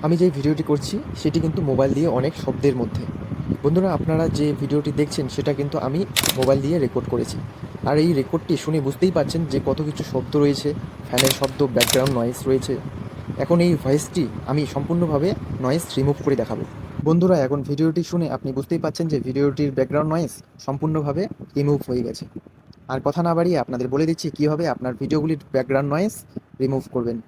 আমি যে ভিডিওটি করছি সেটি কিন্তু মোবাইল দিয়ে অনেক শব্দের মধ্যে। বন্ধুরা, আপনারা যে ভিডিওটি দেখছেন সেটা কিন্তু আমি মোবাইল দিয়ে রেকর্ড করেছি। আর এই রেকর্ডটি শুনে বুঝতেই পারছেন যে কত কিছু শব্দ রয়েছে, ফ্যানের শব্দ, ব্যাকগ্রাউন্ড নয়েজ রয়েছে। এখন এই ভয়েসটি আমি সম্পূর্ণভাবে নয়েজ রিমুভ করে দেখাবো। বন্ধুরা, এখন ভিডিওটি শুনে আপনি বুঝতেই পারছেন যে ভিডিওটির ব্যাকগ্রাউন্ড নয়েজ সম্পূর্ণভাবে রিমুভ হয়ে গেছে। আর কথা না বাড়িয়ে আপনাদের বলে দিচ্ছি কীভাবে আপনার ভিডিওগুলির ব্যাকগ্রাউন্ড নয়েজ রিমুভ করবেন।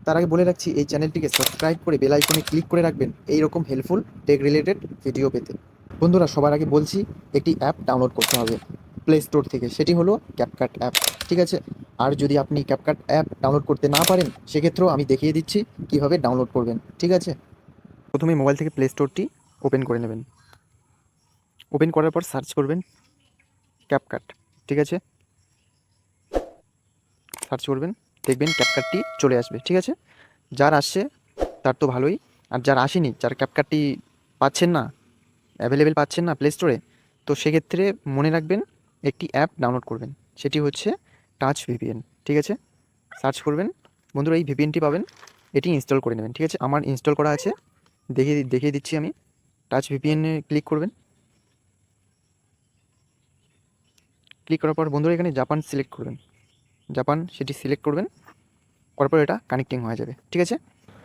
তার আগে বলে রাখছি, এই চ্যানেলটিকে সাবস্ক্রাইব করে বেল আইকনে ক্লিক করে রাখবেন এই রকম হেল্পফুল টেক রিলেটেড ভিডিও পেতে। বন্ধুরা, সবার আগে বলছি, একটি অ্যাপ ডাউনলোড করতে হবে প্লে স্টোর থেকে, সেটি হলো ক্যাপকাট অ্যাপ। ঠিক আছে? আর যদি আপনি ক্যাপকাট অ্যাপ ডাউনলোড করতে না পারেন, সেক্ষেত্রেও আমি দেখিয়ে দিচ্ছি কীভাবে ডাউনলোড করবেন। ঠিক আছে? প্রথমে মোবাইল থেকে প্লে স্টোরটি ওপেন করে নেবেন। ওপেন করার পর সার্চ করবেন ক্যাপকাট। ঠিক আছে? সার্চ করবেন, দেখবেন ক্যাপকাটটি চলে আসবে। ঠিক আছে? যার আসছে তার তো ভালোই, আর যার আসেনি, যার ক্যাপকাটটি পাচ্ছেন না, অ্যাভেলেবেল পাচ্ছেন না প্লে স্টোরে, তো সেক্ষেত্রে মনে রাখবেন একটি অ্যাপ ডাউনলোড করবেন, সেটি হচ্ছে টাচ ভিপিএন। ঠিক আছে? সার্চ করবেন, বন্ধুরা এই ভিপিএনটি পাবেন, এটি ইনস্টল করে নেবেন। ঠিক আছে? আমার ইনস্টল করা আছে, দেখিয়ে দিচ্ছি আমি। টাচ ভিপিএনে ক্লিক করবেন। ক্লিক করার পর বন্ধুরা এখানে জাপান সিলেক্ট করবেন। জাপান সেটি সিলেক্ট করবেন, করার পর এটা কানেক্টিং হয়ে যাবে। ঠিক আছে?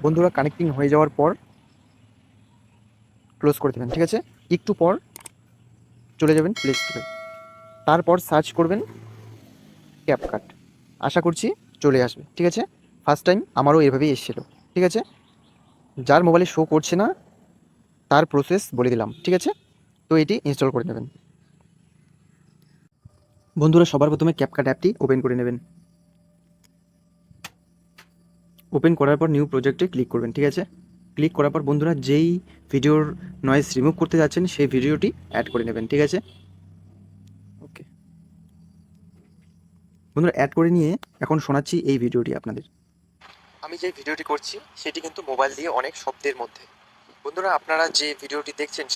বন্ধুরা, কানেক্টিং হয়ে যাওয়ার পর ক্লোজ করে দেবেন। ঠিক আছে? একটু পর চলে যাবেন প্লে স্টোরে, তারপর সার্চ করবেন ক্যাপকাট। আশা করছি চলে আসবে। ঠিক আছে? ফার্স্ট টাইম আমারও এভাবেই এসেছিলো। ঠিক আছে? যার মোবাইলে শো করছে না তার প্রসেস বলে দিলাম। ঠিক আছে? তো এটি ইনস্টল করে নেবেন। বন্ধুরা, সবার প্রথমে ক্যাপকাট অ্যাপটি ওপেন করে নেবেন। ওপেন করার পর নিউ প্রজেক্টে ক্লিক করবেন। ঠিক আছে? ক্লিক করার পর বন্ধুরা যেই ভিডিওর নয়েজ রিমুভ করতে যাচ্ছেন সেই ভিডিওটি অ্যাড করে নেবেন। ঠিক আছে? ওকে বন্ধুরা, অ্যাড করে নিয়ে এখন শোনাচ্ছি এই ভিডিওটি আপনাদের। আমি যে ভিডিওটি করছি সেটি কিন্তু মোবাইল দিয়ে অনেক শব্দের মধ্যে। বন্ধুরা, আপনারা যে ভিডিওটি দেখছেন,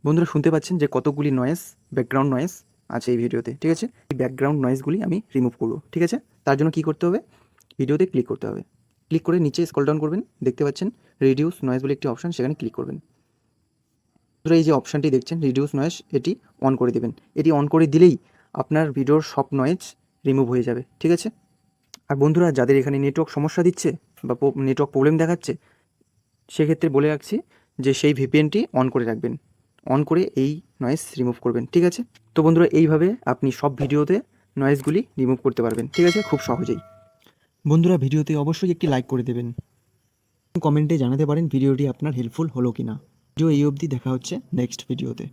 বন্ধুরা শুনতে পাচ্ছেন যে কতগুলি নয়েজ, ব্যাকগ্রাউন্ড নয়েজ আছে এই ভিডিওতে। ঠিক আছে? এই ব্যাকগ্রাউন্ড নয়েজগুলি আমি রিমুভ করবো। ঠিক আছে? তার জন্য কী করতে হবে? ভিডিওতে ক্লিক করতে হবে। ক্লিক করে নিচে স্ক্রল ডাউন করবেন, দেখতে পাচ্ছেন রিডিউস নয়েজ বলে একটি অপশান, সেখানে ক্লিক করবেন। বন্ধুরা, এই যে অপশানটি দেখছেন রিডিউস নয়েজ, এটি অন করে দেবেন। এটি অন করে দিলেই আপনার ভিডিওর সব নয়েজ রিমুভ হয়ে যাবে। ঠিক আছে? আর বন্ধুরা, যাদের এখানে নেটওয়ার্ক সমস্যা দিচ্ছে বা নেটওয়ার্ক প্রবলেম দেখাচ্ছে, সেক্ষেত্রে বলে রাখছি যে সেই ভিপিএনটি অন করে রাখবেন, অন করে এই নয়েজ রিমুভ করবেন। ঠিক আছে? তো বন্ধুরা, এইভাবে আপনি সব ভিডিওতে নয়েজগুলি রিমুভ করতে পারবেন। ঠিক আছে? খুব সহজেই। বন্ধুরা, ভিডিওতে অবশ্যই একটি লাইক করে দেবেন, কমেন্টে জানাতে পারেন ভিডিওটি আপনার হেল্পফুল হলো কিনা। ভিডিও এই অবধি, দেখা হচ্ছে নেক্সট ভিডিওতে।